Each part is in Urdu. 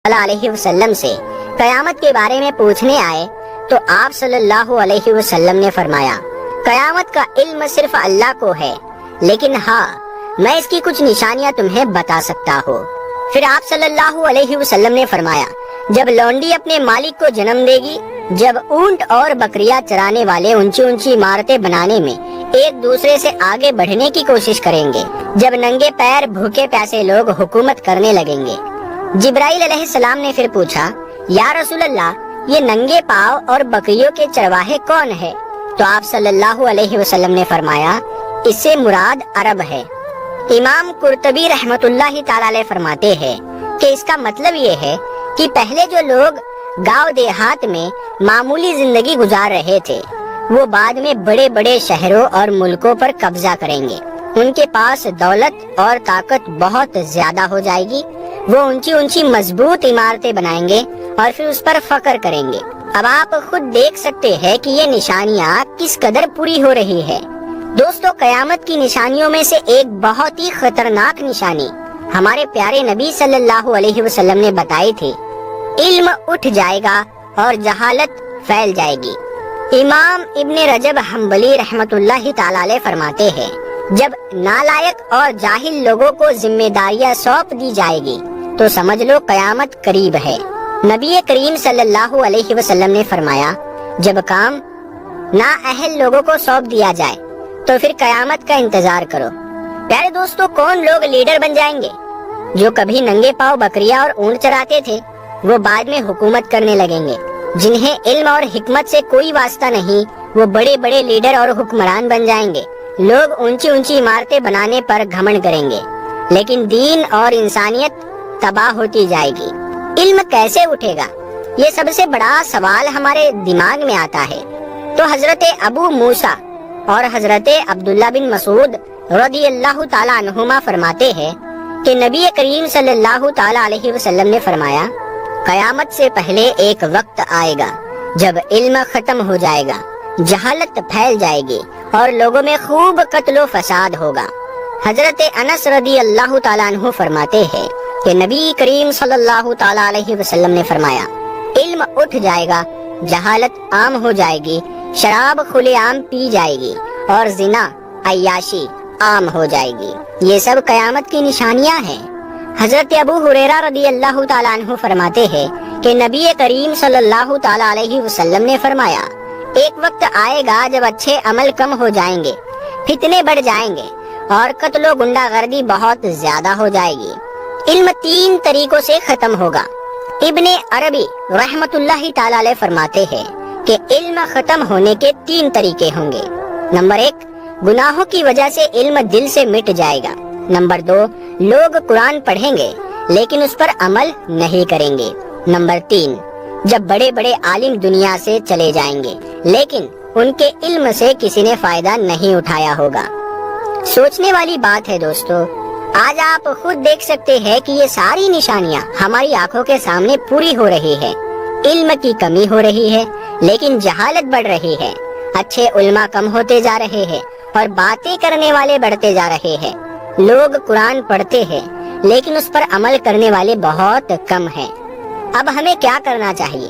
علیہ وسلم سے قیامت کے بارے میں پوچھنے آئے تو آپ صلی اللہ علیہ وسلم نے فرمایا قیامت کا علم صرف اللہ کو ہے، لیکن ہاں میں اس کی کچھ نشانیاں تمہیں بتا سکتا ہوں۔ پھر آپ صلی اللہ علیہ وسلم نے فرمایا جب لونڈی اپنے مالک کو جنم دے گی، جب اونٹ اور بکریاں چرانے والے اونچی اونچی عمارتیں بنانے میں ایک دوسرے سے آگے بڑھنے کی کوشش کریں گے، جب ننگے پیر بھوکے پیاسے لوگ حکومت کرنے لگیں گے۔ جبرائیل علیہ السلام نے پھر پوچھا یا رسول اللہ یہ ننگے پاؤں اور بکریوں کے چرواہے کون ہے؟ تو آپ صلی اللہ علیہ وسلم نے فرمایا اس سے مراد عرب ہے۔ امام قرطبی رحمت اللہ تعالی علیہ فرماتے ہیں کہ اس کا مطلب یہ ہے کہ پہلے جو لوگ گاؤں دیہات میں معمولی زندگی گزار رہے تھے وہ بعد میں بڑے بڑے شہروں اور ملکوں پر قبضہ کریں گے، ان کے پاس دولت اور طاقت بہت زیادہ ہو جائے گی، وہ اونچی اونچی مضبوط عمارتیں بنائیں گے اور پھر اس پر فخر کریں گے۔ اب آپ خود دیکھ سکتے ہیں کہ یہ نشانیاں کس قدر پوری ہو رہی ہے۔ دوستو قیامت کی نشانیوں میں سے ایک بہت ہی خطرناک نشانی ہمارے پیارے نبی صلی اللہ علیہ وسلم نے بتائی تھی، علم اٹھ جائے گا اور جہالت پھیل جائے گی۔ امام ابن رجب حنبلی رحمت اللہ تعالی علیہ فرماتے ہیں جب نالائق اور جاہل لوگوں کو ذمہ داریاں سونپ دی جائے گی تو سمجھ لو قیامت قریب ہے۔ نبی کریم صلی اللہ علیہ وسلم نے فرمایا جب کام نااہل لوگوں کو سونپ دیا جائے تو پھر قیامت کا انتظار کرو۔ پیارے دوستو کون لوگ لیڈر بن جائیں گے؟ جو کبھی ننگے پاؤں بکریاں اور اونٹ چراتے تھے وہ بعد میں حکومت کرنے لگیں گے، جنہیں علم اور حکمت سے کوئی واسطہ نہیں وہ بڑے بڑے لیڈر اور حکمران بن جائیں گے۔ لوگ اونچی اونچی عمارتیں بنانے پر گھمنڈ کریں گے لیکن دین اور انسانیت تباہ ہوتی جائے گی۔ علم کیسے اٹھے گا؟ یہ سب سے بڑا سوال ہمارے دماغ میں آتا ہے۔ تو حضرت ابو موسیٰ اور حضرت عبداللہ بن مسعود رضی اللہ تعالی عنہما فرماتے ہیں کہ نبی کریم صلی اللہ تعالی علیہ وسلم نے فرمایا قیامت سے پہلے ایک وقت آئے گا جب علم ختم ہو جائے گا، جہالت پھیل جائے گی اور لوگوں میں خوب قتل و فساد ہوگا۔ حضرت انس رضی اللہ تعالیٰ عنہ فرماتے ہیں کہ نبی کریم صلی اللہ تعالیٰ علیہ وسلم نے فرمایا علم اٹھ جائے گا، جہالت عام ہو جائے گی، شراب کھلے عام پی جائے گی اور زنا عیاشی عام ہو جائے گی۔ یہ سب قیامت کی نشانیاں ہیں۔ حضرت ابو ہریرہ رضی اللہ تعالیٰ عنہ فرماتے ہیں کہ نبی کریم صلی اللہ تعالیٰ علیہ وسلم نے فرمایا ایک وقت آئے گا جب اچھے عمل کم ہو جائیں گے، فتنے بڑھ جائیں گے اور قتل و گنڈا گردی بہت زیادہ ہو جائے گی۔ علم تین طریقوں سے ختم ہوگا۔ ابن عربی رحمت اللہ تعالی علیہ فرماتے ہیں کہ علم ختم ہونے کے تین طریقے ہوں گے۔ نمبر 1 گناہوں کی وجہ سے علم دل سے مٹ جائے گا۔ نمبر 2 لوگ قرآن پڑھیں گے لیکن اس پر عمل نہیں کریں گے۔ نمبر 3 جب بڑے بڑے عالم دنیا سے چلے جائیں گے لیکن ان کے علم سے کسی نے فائدہ نہیں اٹھایا ہوگا۔ سوچنے والی بات ہے دوستو، آج آپ خود دیکھ سکتے ہیں کہ یہ ساری نشانیاں ہماری آنکھوں کے سامنے پوری ہو رہی ہے۔ علم کی کمی ہو رہی ہے لیکن جہالت بڑھ رہی ہے، اچھے علماء کم ہوتے جا رہے ہیں اور باتیں کرنے والے بڑھتے جا رہے ہیں۔ لوگ قرآن پڑھتے ہیں لیکن اس پر عمل کرنے والے بہت کم ہیں۔ اب ہمیں کیا کرنا چاہیے؟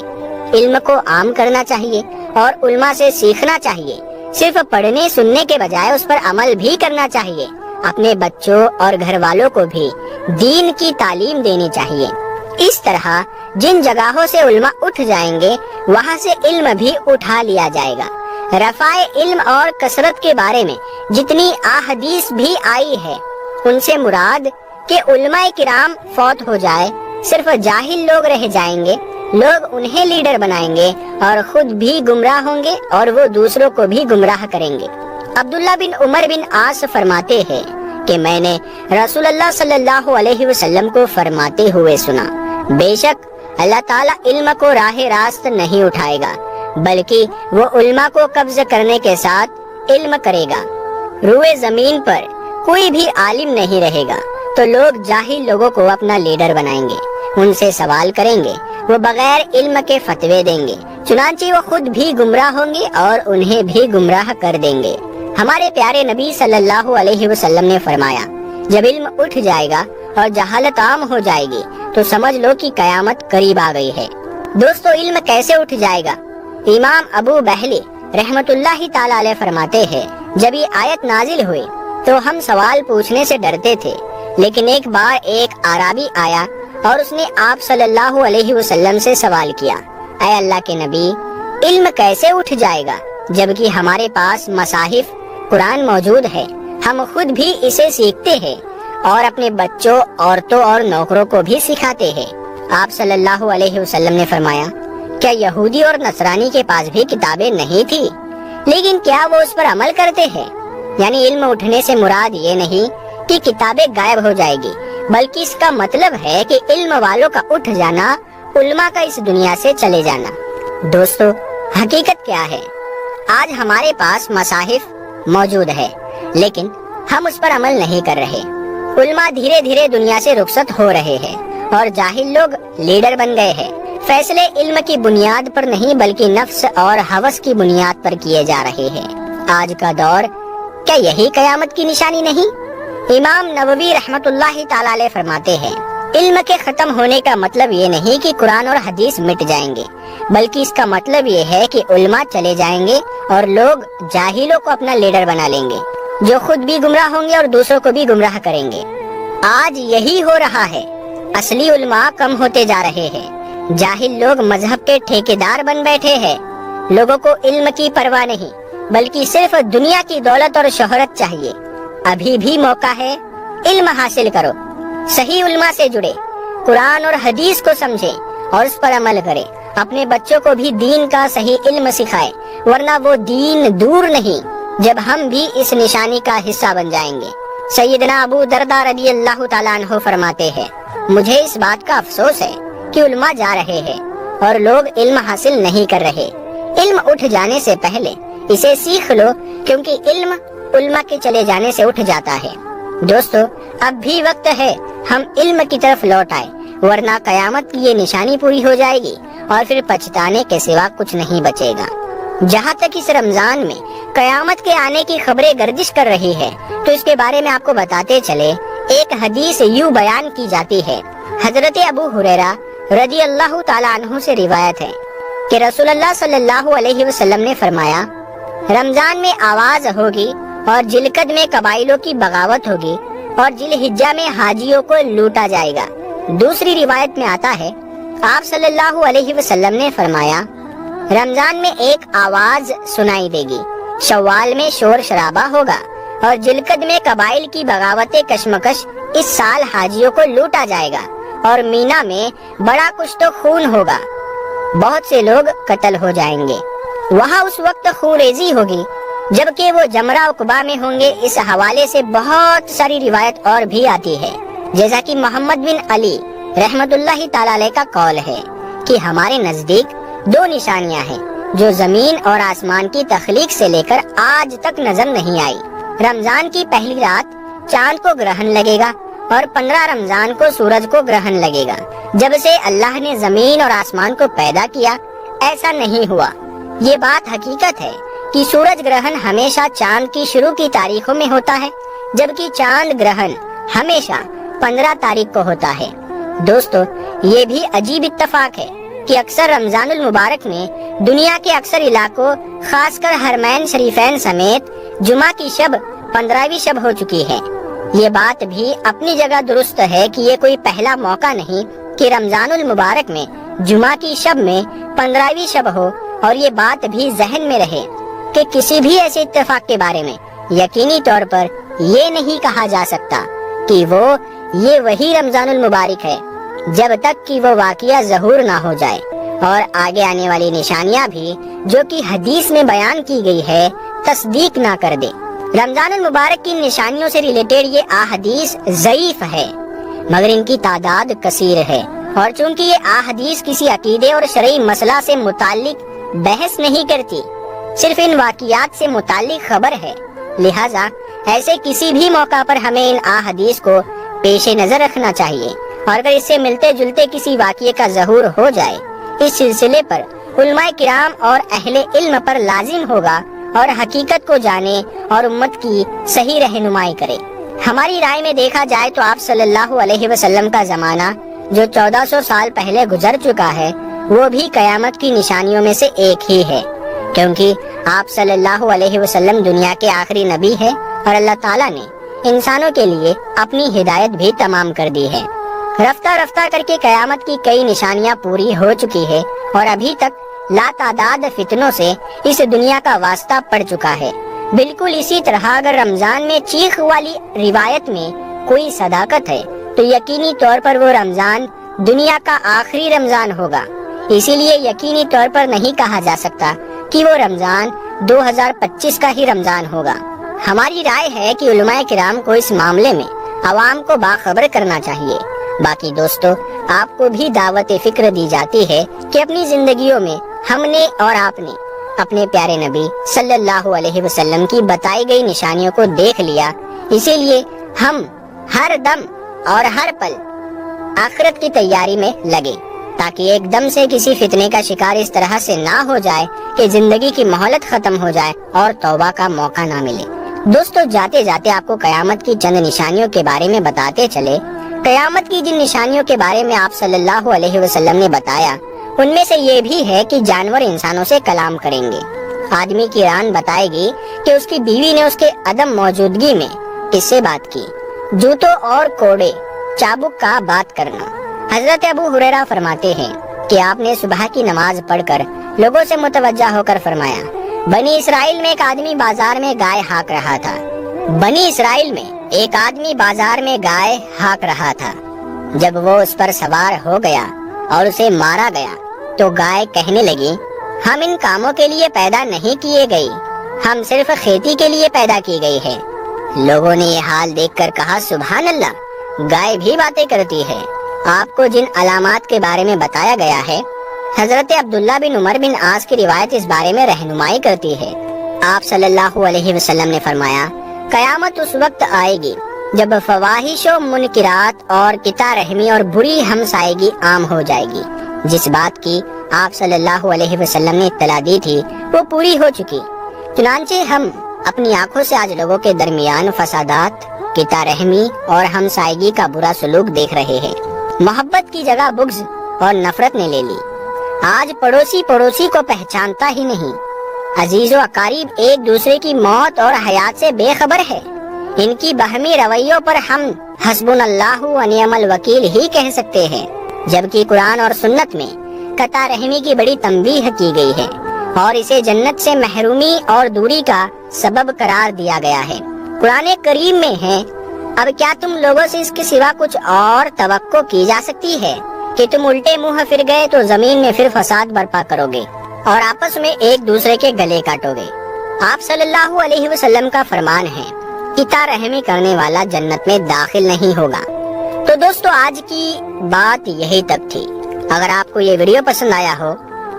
علم کو عام کرنا چاہیے اور علماء سے سیکھنا چاہیے۔ صرف پڑھنے سننے کے بجائے اس پر عمل بھی کرنا چاہیے۔ اپنے بچوں اور گھر والوں کو بھی دین کی تعلیم دینی چاہیے۔ اس طرح جن جگہوں سے علماء اٹھ جائیں گے وہاں سے علم بھی اٹھا لیا جائے گا۔ رفع علم اور کثرت کے بارے میں جتنی احادیث بھی آئی ہے ان سے مراد کہ علماء کرام فوت ہو جائے، صرف جاہل لوگ رہ جائیں گے، لوگ انہیں لیڈر بنائیں گے اور خود بھی گمراہ ہوں گے اور وہ دوسروں کو بھی گمراہ کریں گے۔ عبداللہ بن عمر بن عاص فرماتے ہیں کہ میں نے رسول اللہ صلی اللہ علیہ وسلم کو فرماتے ہوئے سنا بے شک اللہ تعالیٰ علم کو راہ راست نہیں اٹھائے گا بلکہ وہ علماء کو قبض کرنے کے ساتھ علم کرے گا۔ روئے زمین پر کوئی بھی عالم نہیں رہے گا تو لوگ جاہل لوگوں کو اپنا لیڈر بنائیں گے، ان سے سوال کریں گے، وہ بغیر علم کے فتوے دیں گے، چنانچہ وہ خود بھی گمراہ ہوں گے اور انہیں بھی گمراہ کر دیں گے۔ ہمارے پیارے نبی صلی اللہ علیہ وسلم نے فرمایا جب علم اٹھ جائے گا اور جہالت عام ہو جائے گی تو سمجھ لو کہ قیامت قریب آ گئی ہے۔ دوستو، علم کیسے اٹھ جائے گا؟ امام ابو بہلی رحمت اللہ تعالی علیہ فرماتے ہیں، جب یہ آیت نازل ہوئی تو ہم سوال پوچھنے سے ڈرتے تھے، لیکن ایک بار ایک اعرابی آیا اور اس نے آپ صلی اللہ علیہ وسلم سے سوال کیا، اے اللہ کے نبی، علم کیسے اٹھ جائے گا جبکہ ہمارے پاس مصاحف قرآن موجود ہے، ہم خود بھی اسے سیکھتے ہیں اور اپنے بچوں، عورتوں اور نوکروں کو بھی سکھاتے ہیں۔ آپ صلی اللہ علیہ وسلم نے فرمایا، کیا یہودی اور نصرانی کے پاس بھی کتابیں نہیں تھی، لیکن کیا وہ اس پر عمل کرتے ہیں؟ یعنی علم اٹھنے سے مراد یہ نہیں کہ کتابیں غائب ہو جائے گی، بلکہ اس کا مطلب ہے کہ علم والوں کا اٹھ جانا، علماء کا اس دنیا سے چلے جانا۔ دوستو، حقیقت کیا ہے؟ آج ہمارے پاس مصاحف موجود ہے، لیکن ہم اس پر عمل نہیں کر رہے۔ علماء دھیرے دھیرے دنیا سے رخصت ہو رہے ہیں اور جاہل لوگ لیڈر بن گئے ہیں۔ فیصلے علم کی بنیاد پر نہیں بلکہ نفس اور ہوس کی بنیاد پر کیے جا رہے ہیں۔ آج کا دور کیا یہی قیامت کی نشانی نہیں؟ امام نووی رحمت اللہ تعالی علیہ فرماتے ہیں، علم کے ختم ہونے کا مطلب یہ نہیں کہ قرآن اور حدیث مٹ جائیں گے، بلکہ اس کا مطلب یہ ہے کہ علماء چلے جائیں گے اور لوگ جاہلوں کو اپنا لیڈر بنا لیں گے، جو خود بھی گمراہ ہوں گے اور دوسروں کو بھی گمراہ کریں گے۔ آج یہی ہو رہا ہے، اصلی علماء کم ہوتے جا رہے ہیں، جاہل لوگ مذہب کے ٹھیکیدار بن بیٹھے ہیں۔ لوگوں کو علم کی پرواہ نہیں بلکہ صرف دنیا کی دولت اور شہرت چاہیے۔ ابھی بھی موقع ہے، علم حاصل کرو، صحیح علماء سے جڑے، قرآن اور حدیث کو سمجھے اور اس پر عمل کرے، اپنے بچوں کو بھی دین کا صحیح علم سکھائے، ورنہ وہ دین دور نہیں جب ہم بھی اس نشانی کا حصہ بن جائیں گے۔ سیدنا ابو درداء رضی اللہ تعالیٰ عنہ فرماتے ہیں، مجھے اس بات کا افسوس ہے کہ علماء جا رہے ہیں اور لوگ علم حاصل نہیں کر رہے۔ علم اٹھ جانے سے پہلے اسے سیکھ لو، کیونکہ علم علماء کے چلے جانے سے اٹھ جاتا ہے۔ دوستو، اب بھی وقت ہے ہم علم کی طرف لوٹ آئے، ورنہ قیامت کی یہ نشانی پوری ہو جائے گی اور پھر پچھتانے کے سوا کچھ نہیں بچے گا۔ جہاں تک اس رمضان میں قیامت کے آنے کی خبریں گردش کر رہی ہے تو اس کے بارے میں آپ کو بتاتے چلے۔ ایک حدیث یوں بیان کی جاتی ہے، حضرت ابو ہریرہ رضی اللہ تعالیٰ عنہ سے روایت ہے کہ رسول اللہ صلی اللہ علیہ وسلم نے فرمایا، رمضان میں آواز ہوگی اور ذوالقعدہ میں قبائلوں کی بغاوت ہوگی اور ذوالحجہ میں حاجیوں کو لوٹا جائے گا۔ دوسری روایت میں آتا ہے، آپ صلی اللہ علیہ وسلم نے فرمایا، رمضان میں ایک آواز سنائی دے گی، شوال میں شور شرابہ ہوگا اور ذوالقعدہ میں قبائل کی بغاوت کشمکش، اس سال حاجیوں کو لوٹا جائے گا اور مینا میں بڑا کچھ تو خون ہوگا، بہت سے لوگ قتل ہو جائیں گے۔ وہاں اس وقت خونریزی ہوگی جبکہ وہ جمرہ عقبہ میں ہوں گے۔ اس حوالے سے بہت ساری روایت اور بھی آتی ہے، جیسا کہ محمد بن علی رحمت اللہ تعالی علیہ کا قول ہے کہ ہمارے نزدیک دو نشانیاں ہیں جو زمین اور آسمان کی تخلیق سے لے کر آج تک نظر نہیں آئی۔ رمضان کی پہلی رات چاند کو گرہن لگے گا اور 15 رمضان کو سورج کو گرہن لگے گا۔ جب سے اللہ نے زمین اور آسمان کو پیدا کیا ایسا نہیں ہوا۔ یہ بات حقیقت ہے کہ سورج گرہن ہمیشہ چاند کی شروع کی تاریخوں میں ہوتا ہے، جبکہ چاند گرہن ہمیشہ 15 تاریخ کو ہوتا ہے۔ دوستو، یہ بھی عجیب اتفاق ہے کہ اکثر رمضان المبارک میں دنیا کے اکثر علاقوں، خاص کر حرمین شریفین سمیت، جمعہ کی شب 15ویں شب ہو چکی ہے۔ یہ بات بھی اپنی جگہ درست ہے کہ یہ کوئی پہلا موقع نہیں کہ رمضان المبارک میں جمعہ کی شب میں 15ویں شب ہو، اور یہ بات بھی ذہن میں رہے کہ کسی بھی ایسے اتفاق کے بارے میں یقینی طور پر یہ نہیں کہا جا سکتا کہ یہ وہی رمضان المبارک ہے جب تک کہ وہ واقعہ ظہور نہ ہو جائے، اور آگے آنے والی نشانیاں بھی جو کہ حدیث میں بیان کی گئی ہے تصدیق نہ کر دے۔ رمضان المبارک کی نشانیوں سے ریلیٹڈ یہ احادیث ضعیف ہے، مگر ان کی تعداد کثیر ہے، اور چونکہ یہ احادیث کسی عقیدے اور شرعی مسئلہ سے متعلق بحث نہیں کرتی، صرف ان واقعات سے متعلق خبر ہے، لہٰذا ایسے کسی بھی موقع پر ہمیں ان احادیث کو پیش نظر رکھنا چاہیے، اور اگر اس سے ملتے جلتے کسی واقعے کا ظہور ہو جائے، اس سلسلے پر علماء کرام اور اہل علم پر لازم ہوگا اور حقیقت کو جانے اور امت کی صحیح رہنمائی کرے۔ ہماری رائے میں دیکھا جائے تو آپ صلی اللہ علیہ وسلم کا زمانہ جو 1400 سال پہلے گزر چکا ہے وہ بھی قیامت کی نشانیوں میں سے ایک ہی ہے، کیونکہ آپ صلی اللہ علیہ وسلم دنیا کے آخری نبی ہے اور اللہ تعالیٰ نے انسانوں کے لیے اپنی ہدایت بھی تمام کر دی ہے۔ رفتہ رفتہ کر کے قیامت کی کئی نشانیاں پوری ہو چکی ہے اور ابھی تک لا تعداد فتنوں سے اس دنیا کا واسطہ پڑ چکا ہے۔ بالکل اسی طرح اگر رمضان میں چیخ والی روایت میں کوئی صداقت ہے تو یقینی طور پر وہ رمضان دنیا کا آخری رمضان ہوگا، اسی لیے یقینی طور پر نہیں کہا جا سکتا کہ وہ رمضان 2025 کا ہی رمضان ہوگا۔ ہماری رائے ہے کہ علماء کرام کو اس معاملے میں عوام کو باخبر کرنا چاہیے۔ باقی دوستو، آپ کو بھی دعوت فکر دی جاتی ہے کہ اپنی زندگیوں میں ہم نے اور آپ نے اپنے پیارے نبی صلی اللہ علیہ وسلم کی بتائی گئی نشانیوں کو دیکھ لیا، اسی لیے ہم ہر دم اور ہر پل آخرت کی تیاری میں لگے تاکہ ایک دم سے کسی فتنے کا شکار اس طرح سے نہ ہو جائے کہ زندگی کی مہلت ختم ہو جائے اور توبہ کا موقع نہ ملے۔ دوستو، جاتے جاتے آپ کو قیامت کی چند نشانیوں کے بارے میں بتاتے چلے۔ قیامت کی جن نشانیوں کے بارے میں آپ صلی اللہ علیہ وسلم نے بتایا ان میں سے یہ بھی ہے کہ جانور انسانوں سے کلام کریں گے۔ آدمی کی ران بتائے گی کہ اس کی بیوی نے اس کے عدم موجودگی میں کس سے بات کی۔ جوتوں اور کوڑے چابک کا بات کرنا۔ حضرت ابو ہریرہ فرماتے ہیں کہ آپ نے صبح کی نماز پڑھ کر لوگوں سے متوجہ ہو کر فرمایا، بنی اسرائیل میں ایک آدمی بازار میں گائے ہانک رہا تھا۔ بنی اسرائیل میں ایک آدمی بازار میں گائے ہانک رہا تھا۔ جب وہ اس پر سوار ہو گیا اور اسے مارا گیا تو گائے کہنے لگی، ہم ان کاموں کے لیے پیدا نہیں کیے گئی، ہم صرف کھیتی کے لیے پیدا کی گئی ہے۔ لوگوں نے یہ حال دیکھ کر کہا، سبحان اللہ، گائے بھی باتیں کرتی ہے۔ آپ کو جن علامات کے بارے میں بتایا گیا ہے، حضرت عبداللہ بن عمر بن عاص کی روایت اس بارے میں رہنمائی کرتی ہے۔ آپ صلی اللہ علیہ وسلم نے فرمایا، قیامت اس وقت آئے گی جب فواحش و منکرات اور قطع رحمی اور بری ہمسائیگی عام ہو جائے گی۔ جس بات کی آپ صلی اللہ علیہ وسلم نے اطلاع دی تھی وہ پوری ہو چکی، چنانچہ ہم اپنی آنکھوں سے آج لوگوں کے درمیان فسادات، قطع رحمی اور ہمسائیگی کا برا سلوک دیکھ رہے ہیں۔ محبت کی جگہ بغض اور نفرت نے لے لی۔ آج پڑوسی پڑوسی کو پہچانتا ہی نہیں، عزیز و اقارب ایک دوسرے کی موت اور حیات سے بے خبر ہے۔ ان کی باہمی رویوں پر ہم حسبنا اللہ و نعم الوکیل ہی کہہ سکتے ہیں، جبکہ قرآن اور سنت میں قطع رحمی کی بڑی تنبیہ کی گئی ہے اور اسے جنت سے محرومی اور دوری کا سبب قرار دیا گیا ہے۔ قرآن کریم میں ہے، اب کیا تم لوگوں سے اس کے سوا کچھ اور توقع کی جا سکتی ہے کہ تم الٹے منہ پھر گئے تو زمین میں پھر فساد برپا کرو گے اور آپس میں ایک دوسرے کے گلے کاٹو گے۔ آپ صلی اللہ علیہ وسلم کا فرمان ہے، قطع رحمی کرنے والا جنت میں داخل نہیں ہوگا۔ تو دوستو، آج کی بات یہی تک تھی۔ اگر آپ کو یہ ویڈیو پسند آیا ہو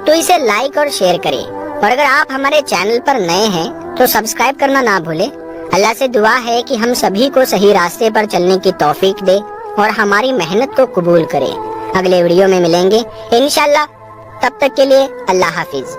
تو اسے لائک اور شیئر کریں، اور اگر آپ ہمارے چینل پر نئے ہیں تو سبسکرائب کرنا نہ بھولیں۔ اللہ سے دعا ہے کہ ہم سبھی کو صحیح راستے پر چلنے کی توفیق دے اور ہماری محنت کو قبول کرے۔ اگلے ویڈیو میں ملیں گے انشاءاللہ، تب تک کے لیے اللہ حافظ۔